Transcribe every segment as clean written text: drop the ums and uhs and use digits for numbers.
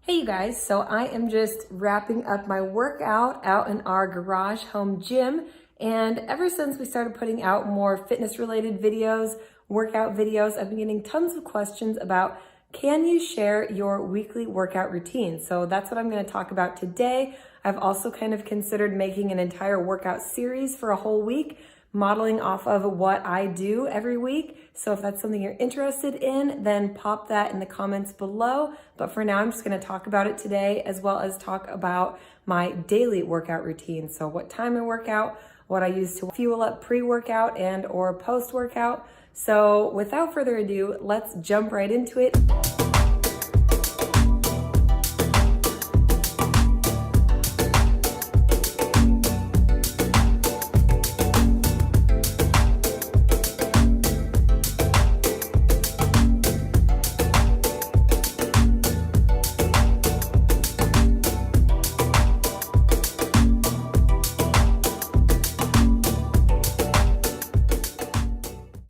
Hey you guys, so I am just wrapping up my workout out in our garage home gym, and ever since we started putting out more fitness related videos, workout videos, I've been getting tons of questions about can you share your weekly workout routine? So that's what I'm going to talk about today. I've also kind of considered making an entire workout series for a whole week, modeling off of what I do every week. So if that's something you're interested in, then pop that in the comments below. But for now, I'm just gonna talk about it today, as well as talk about my daily workout routine. So what time I work out, what I use to fuel up pre-workout and or post-workout. So without further ado, let's jump right into it.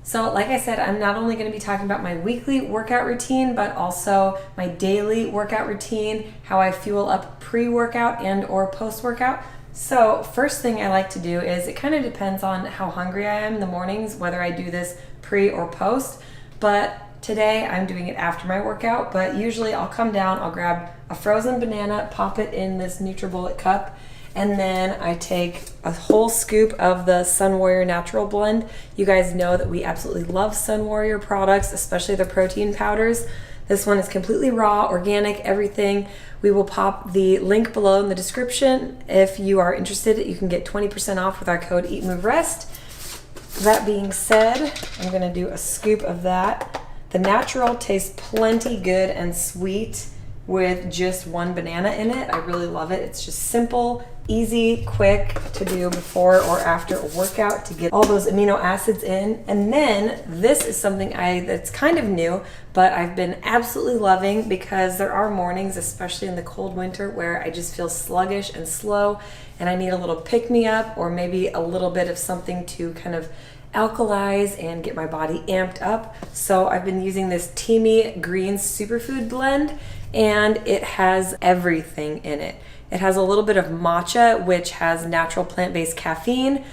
So like I said, I'm not only going to be talking about my weekly workout routine, but also my daily workout routine, how I fuel up pre-workout and or post-workout. So first thing I like to do is, it kind of depends on how hungry I am in the mornings, whether I do this pre or post, but today I'm doing it after my workout. But usually I'll come down, I'll grab a frozen banana, pop it in this NutriBullet cup, and then I take a whole scoop of the Sun Warrior Natural Blend. You guys know that we absolutely love Sun Warrior products, especially the protein powders. This one is completely raw, organic, everything. We will pop the link below in the description. If you are interested, you can get 20% off with our code EATMOVEREST. That being said, I'm gonna do a scoop of that. The natural tastes plenty good and sweet with just one banana in it. I really love it. It's just simple, easy, quick to do before or after a workout to get all those amino acids in. And then this is something that's kind of new, but I've been absolutely loving, because there are mornings, especially in the cold winter, where I just feel sluggish and slow and I need a little pick-me-up, or maybe a little bit of something to kind of alkalize and get my body amped up. So I've been using this Teamy Greens Superfood Blend, and it has everything in it. It has a little bit of matcha, which has natural plant-based caffeine,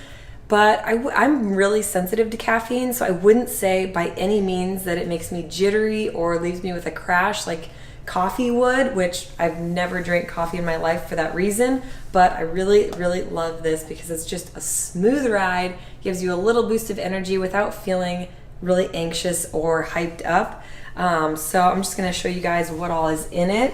but I'm really sensitive to caffeine, so I wouldn't say by any means that it makes me jittery or leaves me with a crash like coffee would, which I've never drank coffee in my life for that reason. But I really, really love this because it's just a smooth ride, gives you a little boost of energy without feeling really anxious or hyped up. So I'm just gonna show you guys what all is in it.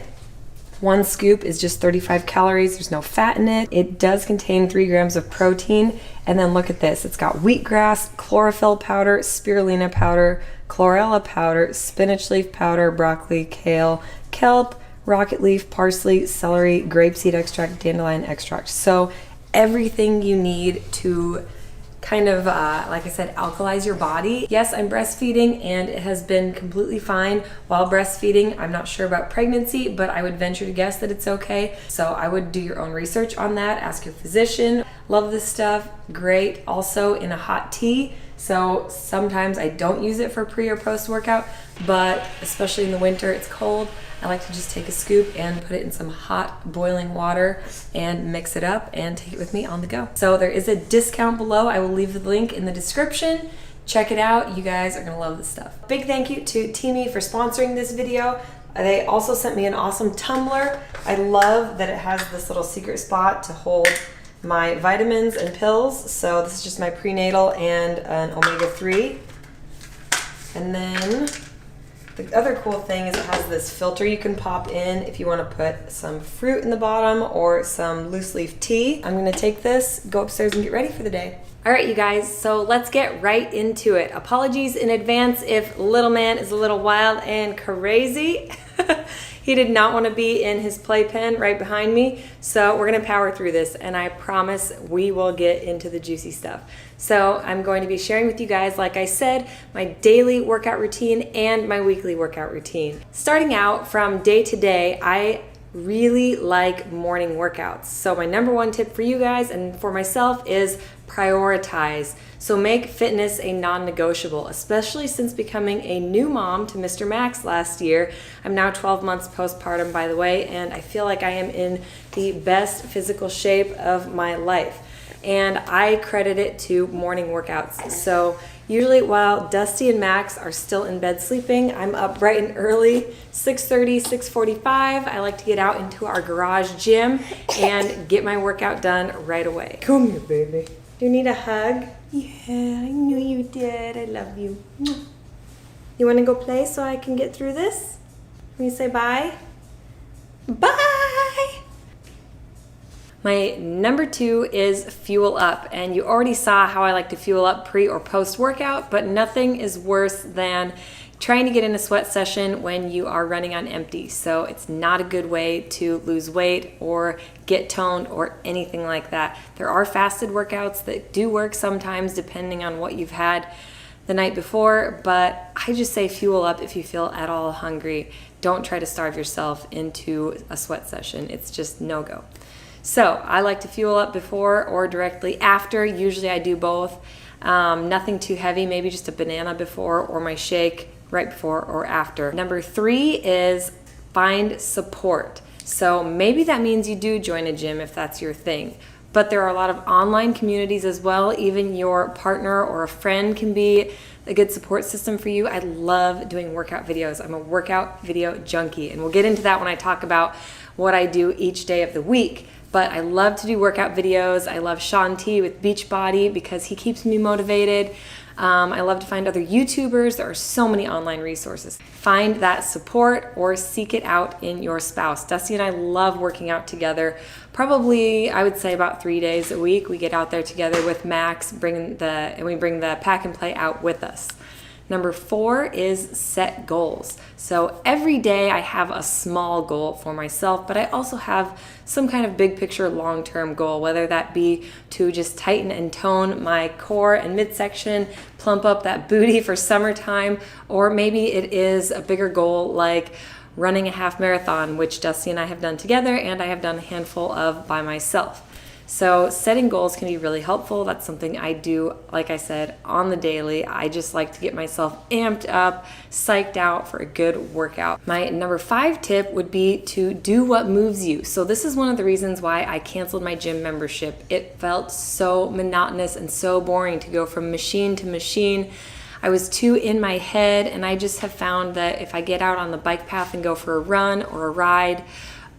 One scoop is just 35 calories. There's no fat in it. It does contain 3 grams of protein. And then look at this. It's got wheatgrass, chlorophyll powder, spirulina powder, chlorella powder, spinach leaf powder, broccoli, kale, kelp, rocket leaf, parsley, celery, grapeseed extract, dandelion extract. So everything you need to kind of, like I said, alkalize your body. Yes, I'm breastfeeding and it has been completely fine while breastfeeding. I'm not sure about pregnancy, but I would venture to guess that it's okay. So I would do your own research on that, ask your physician. Love this stuff, great. Also in a hot tea. So sometimes I don't use it for pre or post workout, but especially in the winter, it's cold. I like to just take a scoop and put it in some hot boiling water and mix it up and take it with me on the go. So there is a discount below. I will leave the link in the description. Check it out. You guys are gonna love this stuff. Big thank you to Teamy for sponsoring this video. They also sent me an awesome tumbler. I love that it has this little secret spot to hold my vitamins and pills. So this is just my prenatal and an omega-3. And then the other cool thing is it has this filter you can pop in if you want to put some fruit in the bottom or some loose leaf tea. I'm going to take this, go upstairs and get ready for the day. All right, you guys, so let's get right into it. Apologies in advance if little man is a little wild and crazy. He did not want to be in his playpen right behind me, so we're going to power through this, and I promise we will get into the juicy stuff. So I'm going to be sharing with you guys, like I said, my daily workout routine and my weekly workout routine. Starting out from day to day, I really like morning workouts. So my number one tip for you guys and for myself is prioritize. So make fitness a non-negotiable, especially since becoming a new mom to Mr. Max last year. I'm now 12 months postpartum, by the way, and I feel like I am in the best physical shape of my life. And I credit it to morning workouts. So usually while Dusty and Max are still in bed sleeping, I'm up bright and early, 6:30, 6:45. I like to get out into our garage gym and get my workout done right away. Come here, baby. Do you need a hug? Yeah, I knew you did. I love you. You want to go play so I can get through this? Can you say bye? Bye! My number 2 is fuel up, and you already saw how I like to fuel up pre or post workout, but nothing is worse than trying to get in a sweat session when you are running on empty. So it's not a good way to lose weight or get toned or anything like that. There are fasted workouts that do work sometimes depending on what you've had the night before, but I just say fuel up if you feel at all hungry. Don't try to starve yourself into a sweat session. It's just no-go. So I like to fuel up before or directly after. Usually I do both. Nothing too heavy, maybe just a banana before or my shake right before or after. Number 3 is find support. So maybe that means you do join a gym if that's your thing. But there are a lot of online communities as well. Even your partner or a friend can be a good support system for you. I love doing workout videos. I'm a workout video junkie, and we'll get into that when I talk about what I do each day of the week. But I love to do workout videos. I love Sean T with Beachbody because he keeps me motivated. I love to find other YouTubers. There are so many online resources. Find that support or seek it out in your spouse. Dusty and I love working out together. Probably, I would say about 3 days a week. We get out there together with Max, and we bring the pack and play out with us. Number 4 is set goals. So every day I have a small goal for myself, but I also have some kind of big picture long-term goal, whether that be to just tighten and tone my core and midsection, plump up that booty for summertime, or maybe it is a bigger goal like running a half marathon, which Dusty and I have done together and I have done a handful of by myself. So setting goals can be really helpful. That's something I do, like I said, on the daily. I just like to get myself amped up, psyched out for a good workout. My number 5 tip would be to do what moves you. So this is one of the reasons why I canceled my gym membership. It felt so monotonous and so boring to go from machine to machine. I was too in my head, and I just have found that if I get out on the bike path and go for a run or a ride,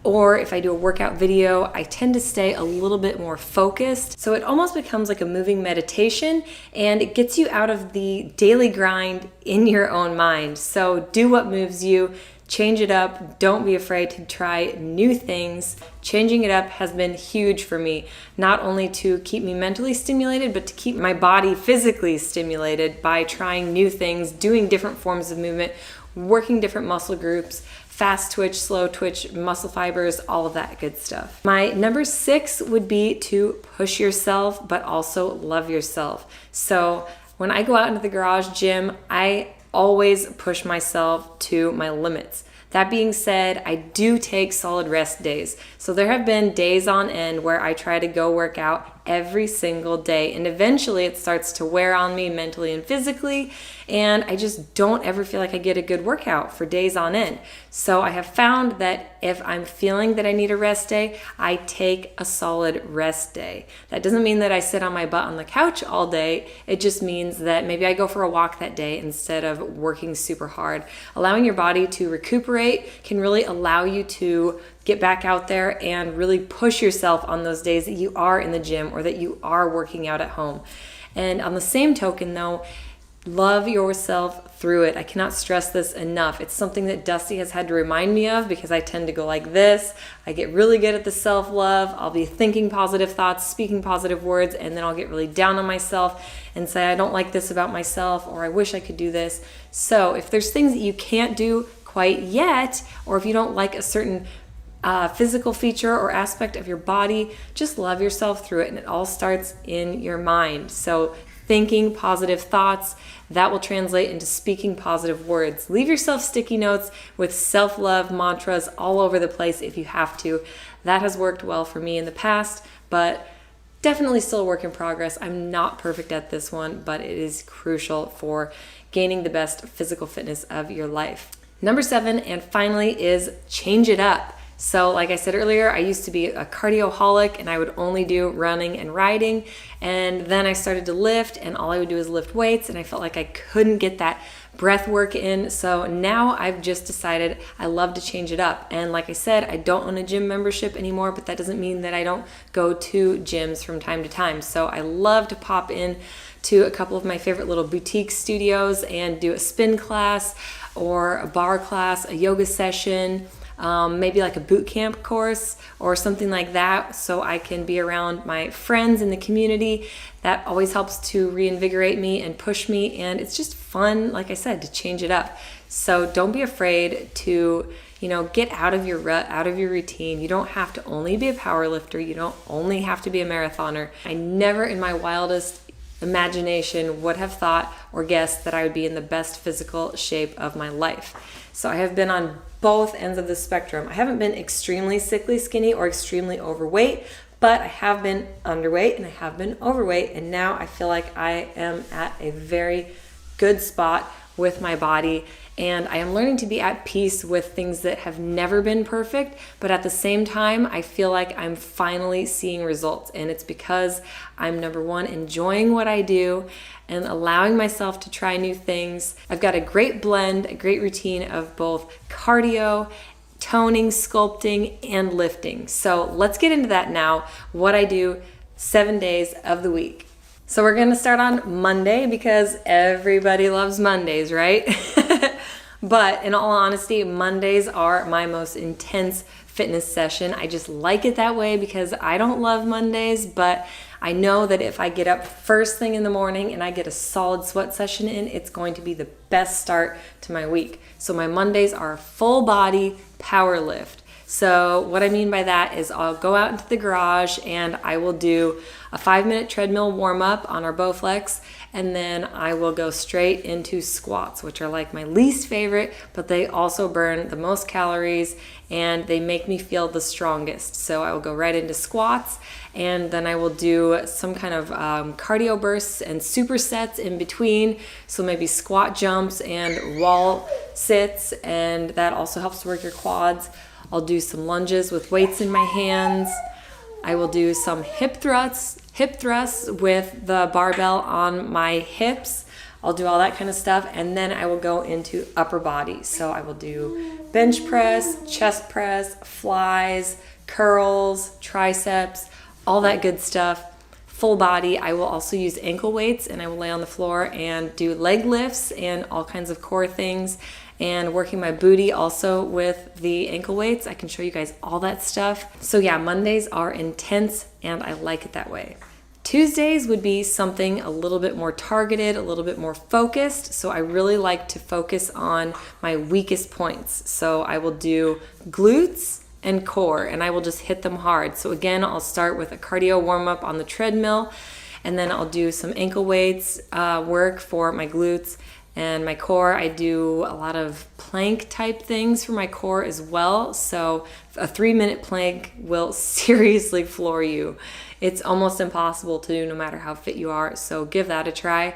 or if I do a workout video, I tend to stay a little bit more focused. So it almost becomes like a moving meditation, and it gets you out of the daily grind in your own mind. So do what moves you, change it up. Don't be afraid to try new things. Changing it up has been huge for me, not only to keep me mentally stimulated, but to keep my body physically stimulated by trying new things, doing different forms of movement, working different muscle groups, fast twitch, slow twitch, muscle fibers, all of that good stuff. My number 6 would be to push yourself, but also love yourself. So when I go out into the garage gym, I always push myself to my limits. That being said, I do take solid rest days. So there have been days on end where I try to go work out every single day, and eventually it starts to wear on me mentally and physically, and I just don't ever feel like I get a good workout for days on end. So I have found that if I'm feeling that I need a rest day, I take a solid rest day. That doesn't mean that I sit on my butt on the couch all day. It just means that maybe I go for a walk that day instead of working super hard. Allowing your body to recuperate can really allow you to get back out there and really push yourself on those days that you are in the gym or that you are working out at home. And on the same token though, love yourself through it. I cannot stress this enough. It's something that Dusty has had to remind me of because I tend to go like this. I get really good at the self-love. I'll be thinking positive thoughts, speaking positive words, and then I'll get really down on myself and say, I don't like this about myself, or I wish I could do this. So if there's things that you can't do quite yet, or if you don't like a certain physical feature or aspect of your body, just love yourself through it, and it all starts in your mind. So thinking positive thoughts. That will translate into speaking positive words. Leave yourself sticky notes with self-love mantras all over the place if you have to. That has worked well for me in the past, but definitely still a work in progress. I'm not perfect at this one, but it is crucial for gaining the best physical fitness of your life. Number 7, and finally, is change it up. So like I said earlier, I used to be a cardioholic and I would only do running and riding. And then I started to lift and all I would do is lift weights and I felt like I couldn't get that breath work in. So now I've just decided I love to change it up. And like I said, I don't own a gym membership anymore, but that doesn't mean that I don't go to gyms from time to time. So I love to pop in to a couple of my favorite little boutique studios and do a spin class or a bar class, a yoga session, maybe like a boot camp course or something like that, so I can be around my friends in the community. That always helps to reinvigorate me and push me, and it's just fun, like I said, to change it up. So don't be afraid to, get out of your rut, out of your routine. You don't have to only be a power lifter. You don't only have to be a marathoner. I never in my wildest imagination would have thought or guessed that I would be in the best physical shape of my life. So I have been on both ends of the spectrum. I haven't been extremely sickly skinny or extremely overweight, but I have been underweight and I have been overweight, and now I feel like I am at a very good spot with my body, and I am learning to be at peace with things that have never been perfect, but at the same time, I feel like I'm finally seeing results, and it's because I'm, number one, enjoying what I do and allowing myself to try new things. I've got a great blend, a great routine of both cardio, toning, sculpting, and lifting. So let's get into that now, what I do 7 days of the week. So we're gonna start on Monday because everybody loves Mondays, right? But in all honesty, Mondays are my most intense fitness session. I just like it that way because I don't love Mondays, but I know that if I get up first thing in the morning and I get a solid sweat session in, it's going to be the best start to my week. So my Mondays are a full body power lift. So what I mean by that is I'll go out into the garage and I will do a 5-minute treadmill warm up on our Bowflex, and then I will go straight into squats, which are like my least favorite, but they also burn the most calories and they make me feel the strongest. So I will go right into squats, and then I will do some kind of cardio bursts and supersets in between. So maybe squat jumps and wall sits, and that also helps to work your quads. I'll do some lunges with weights in my hands. I will do some hip thrusts with the barbell on my hips. I'll do all that kind of stuff, and then I will go into upper body. So I will do bench press, chest press, flies, curls, triceps, all that good stuff. Full body. I will also use ankle weights, and I will lay on the floor and do leg lifts and all kinds of core things, and working my booty also with the ankle weights. I can show you guys all that stuff. So yeah, Mondays are intense and I like it that way. Tuesdays would be something a little bit more targeted, a little bit more focused. So I really like to focus on my weakest points. So I will do glutes and core, and I will just hit them hard. So again, I'll start with a cardio warm up on the treadmill, and then I'll do some ankle weights work for my glutes. And my core, I do a lot of plank type things for my core as well. So a 3-minute plank will seriously floor you. It's almost impossible to do no matter how fit you are. So give that a try.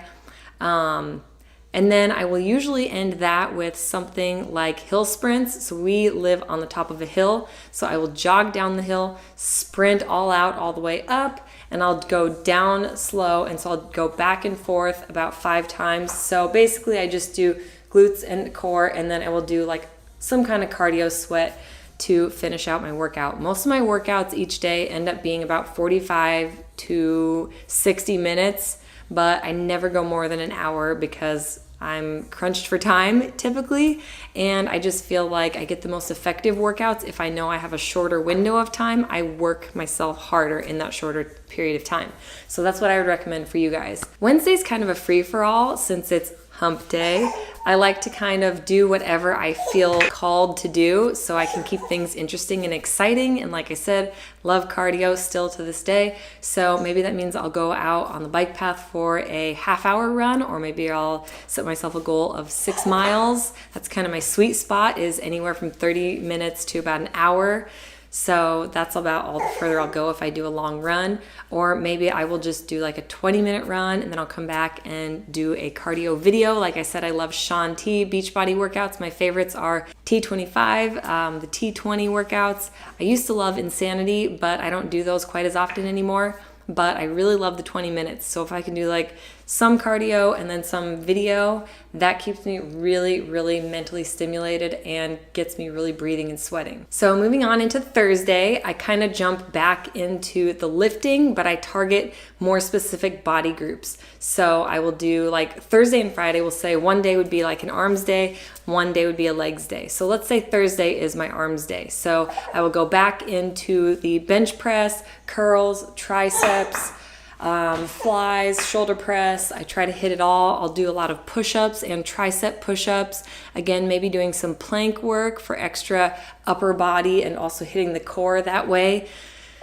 And then I will usually end that with something like hill sprints. So we live on the top of a hill. So I will jog down the hill, sprint all out all the way up, and I'll go down slow. And so I'll go back and forth about 5 times. So basically I just do glutes and core, and then I will do like some kind of cardio sweat to finish out my workout. Most of my workouts each day end up being about 45 to 60 minutes, but I never go more than an hour because I'm crunched for time typically, and I just feel like I get the most effective workouts if I know I have a shorter window of time. I work myself harder in that shorter period of time. So that's what I would recommend for you guys. Wednesday's kind of a free-for-all since it's hump day, I like to kind of do whatever I feel called to do so I can keep things interesting and exciting. And like I said, love cardio still to this day. So maybe that means I'll go out on the bike path for a half-hour run, or maybe I'll set myself a goal of 6 miles. That's kind of my sweet spot, is anywhere from 30 minutes to about an hour. So that's about all the further I'll go if I do a long run. Or maybe I will just do like a 20-minute run and then I'll come back and do a cardio video. Like I said, I love Shaun T Beachbody workouts. My favorites are T25, the T20 workouts. I used to love Insanity, but I don't do those quite as often anymore. But I really love the 20 minutes. So if I can do like some cardio and then some video, that keeps me really, really mentally stimulated and gets me really breathing and sweating. So moving on into Thursday, I kind of jump back into the lifting, but I target more specific body groups. So I will do like Thursday and Friday, we'll say one day would be like an arms day, one day would be a legs day. So let's say Thursday is my arms day. So I will go back into the bench press, curls, triceps, flies, shoulder press. I try to hit it all. I'll do a lot of push-ups and tricep push-ups. Again, maybe doing some plank work for extra upper body and also hitting the core that way.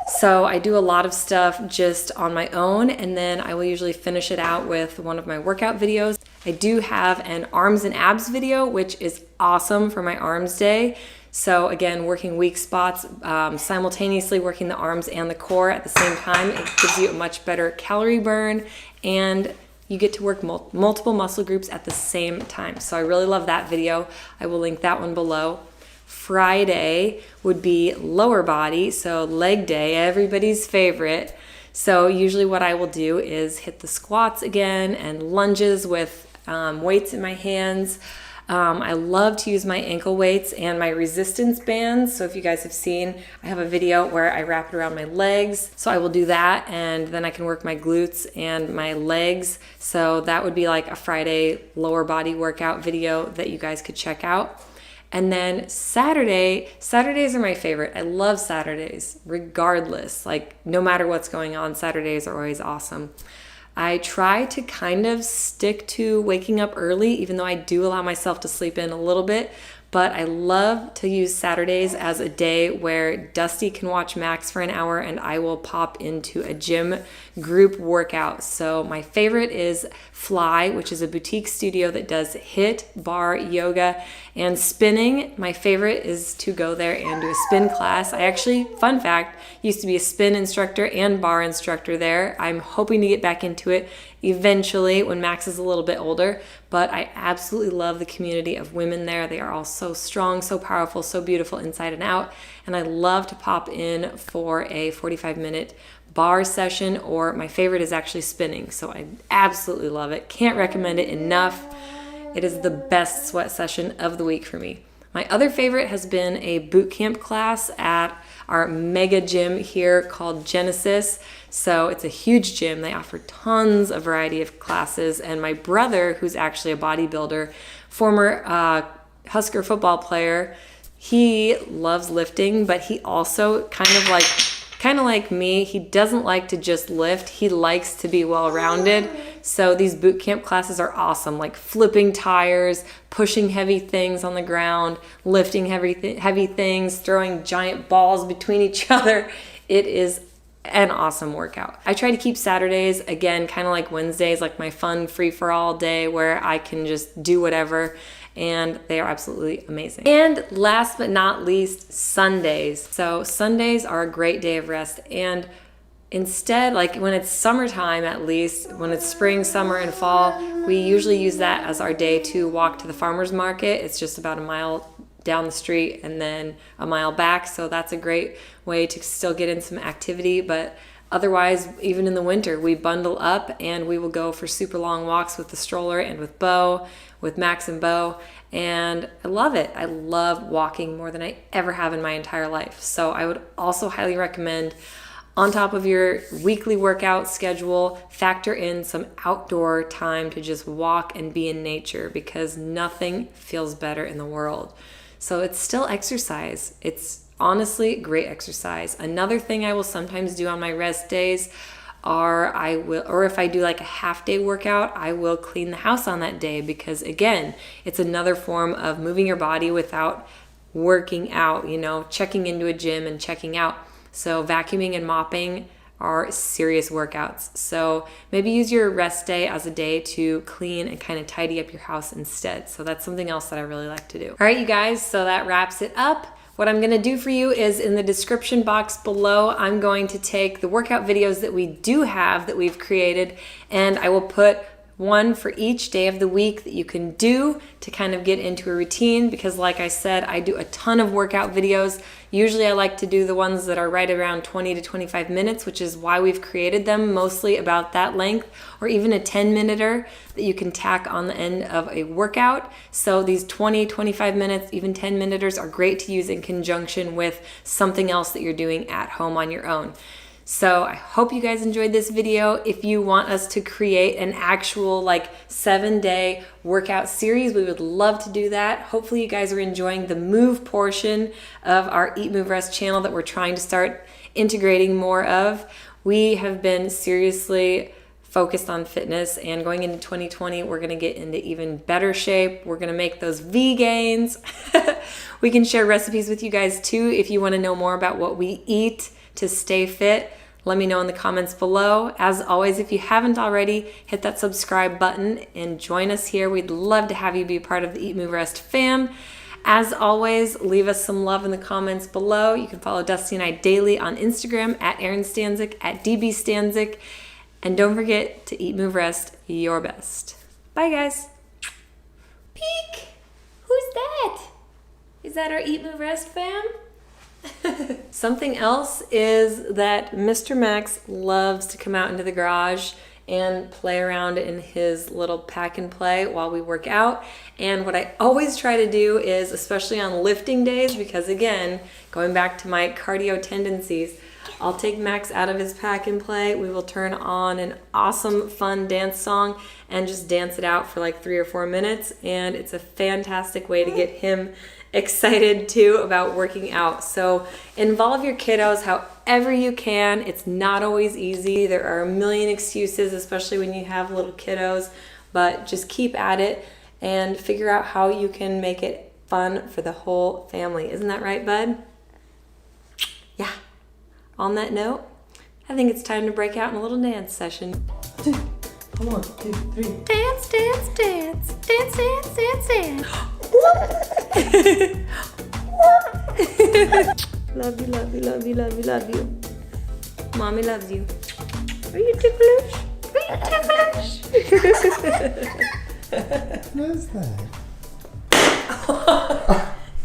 So I do a lot of stuff just on my own, and then I will usually finish it out with one of my workout videos. I do have an arms and abs video, which is awesome for my arms day. So again, working weak spots, simultaneously working the arms and the core at the same time, it gives you a much better calorie burn, and you get to work multiple muscle groups at the same time. So I really love that video. I will link that one below. Friday would be lower body, so leg day, everybody's favorite. So usually what I will do is hit the squats again and lunges with weights in my hands. I love to use my ankle weights and my resistance bands. So if you guys have seen, I have a video where I wrap it around my legs. So I will do that, and then I can work my glutes and my legs. So that would be like a Friday lower body workout video that you guys could check out. And then Saturdays are my favorite. I love Saturdays, regardless. Like no matter what's going on, Saturdays are always awesome. I try to kind of stick to waking up early, even though I do allow myself to sleep in a little bit. But I love to use Saturdays as a day where Dusty can watch Max for an hour and I will pop into a gym group workout. So my favorite is Fly, which is a boutique studio that does HIIT, bar, yoga, and spinning. My favorite is to go there and do a spin class. I actually, fun fact, used to be a spin instructor and bar instructor there. I'm hoping to get back into it eventually when Max is a little bit older, but I absolutely love the community of women there. They are all so strong, so powerful, so beautiful inside and out, and I love to pop in for a 45-minute bar session, or my favorite is actually spinning, so I absolutely love it. Can't recommend it enough. It is the best sweat session of the week for me. My other favorite has been a boot camp class at our mega gym here called Genesis. So it's a huge gym. They offer tons of variety of classes. And my brother, who's actually a bodybuilder, former Husker football player, he loves lifting, but he also kind of like me, he doesn't like to just lift. He likes to be well-rounded. So these boot camp classes are awesome, like flipping tires, pushing heavy things on the ground, lifting heavy things, throwing giant balls between each other. It is an awesome workout. I try to keep Saturdays, again, kind of like Wednesdays, like my fun free-for-all day where I can just do whatever, and they are absolutely amazing. And last but not least, Sundays. So Sundays are a great day of rest, and instead, like when it's summertime, at least, when it's spring, summer, and fall, we usually use that as our day to walk to the farmer's market. It's just about a mile down the street and then a mile back, so that's a great way to still get in some activity. But otherwise, even in the winter, we bundle up and we will go for super long walks with the stroller and with Bo, with Max and Bo, and I love it. I love walking more than I ever have in my entire life. So I would also highly recommend, on top of your weekly workout schedule, factor in some outdoor time to just walk and be in nature, because nothing feels better in the world. So it's still exercise. It's honestly great exercise. Another thing I will sometimes do on my rest days or if I do like a half day workout, I will clean the house on that day, because again, it's another form of moving your body without working out, you know, checking into a gym and checking out. So vacuuming and mopping are serious workouts. So maybe use your rest day as a day to clean and kind of tidy up your house instead. So that's something else that I really like to do. All right, you guys, so that wraps it up. What I'm gonna do for you is in the description box below, I'm going to take the workout videos that we do have that we've created, and I will put one for each day of the week that you can do to kind of get into a routine, because like I said, I do a ton of workout videos. Usually I like to do the ones that are right around 20 to 25 minutes, which is why we've created them, mostly about that length, or even a 10-minuter that you can tack on the end of a workout. So these 20, 25 minutes, even 10-minuters are great to use in conjunction with something else that you're doing at home on your own. So I hope you guys enjoyed this video. If you want us to create an actual like 7-day workout series, we would love to do that. Hopefully you guys are enjoying the move portion of our Eat, Move, Rest channel that we're trying to start integrating more of. We have been seriously focused on fitness, and going into 2020, we're gonna get into even better shape. We're gonna make those V gains. We can share recipes with you guys too if you wanna know more about what we eat to stay fit. Let me know in the comments below. As always, if you haven't already, hit that subscribe button and join us here. We'd love to have you be a part of the Eat, Move, Rest fam. As always, leave us some love in the comments below. You can follow Dusty and I daily on Instagram at Erin Stanzik, at DB Stanzik. And don't forget to eat, move, rest your best. Bye, guys. Peek! Who's that? Is that our Eat, Move, Rest fam? Something else is that Mr. Max loves to come out into the garage and play around in his little pack and play while we work out. And what I always try to do is, especially on lifting days, because again, going back to my cardio tendencies, I'll take Max out of his pack and play. We will turn on an awesome, fun dance song and just dance it out for like 3 or 4 minutes. And it's a fantastic way to get him excited too about working out. So involve your kiddos however you can. It's not always easy. There are a million excuses, especially when you have little kiddos, but just keep at it and figure out how you can make it fun for the whole family. Isn't that right, bud? Yeah. On that note, I think it's time to break out in a little dance session. 1, 2, 3. Dance, dance, dance. Dance, dance, dance, dance. Love you, love you, love you, love you, love you. Mommy loves you. Are you ticklish? Are you ticklish? What is that?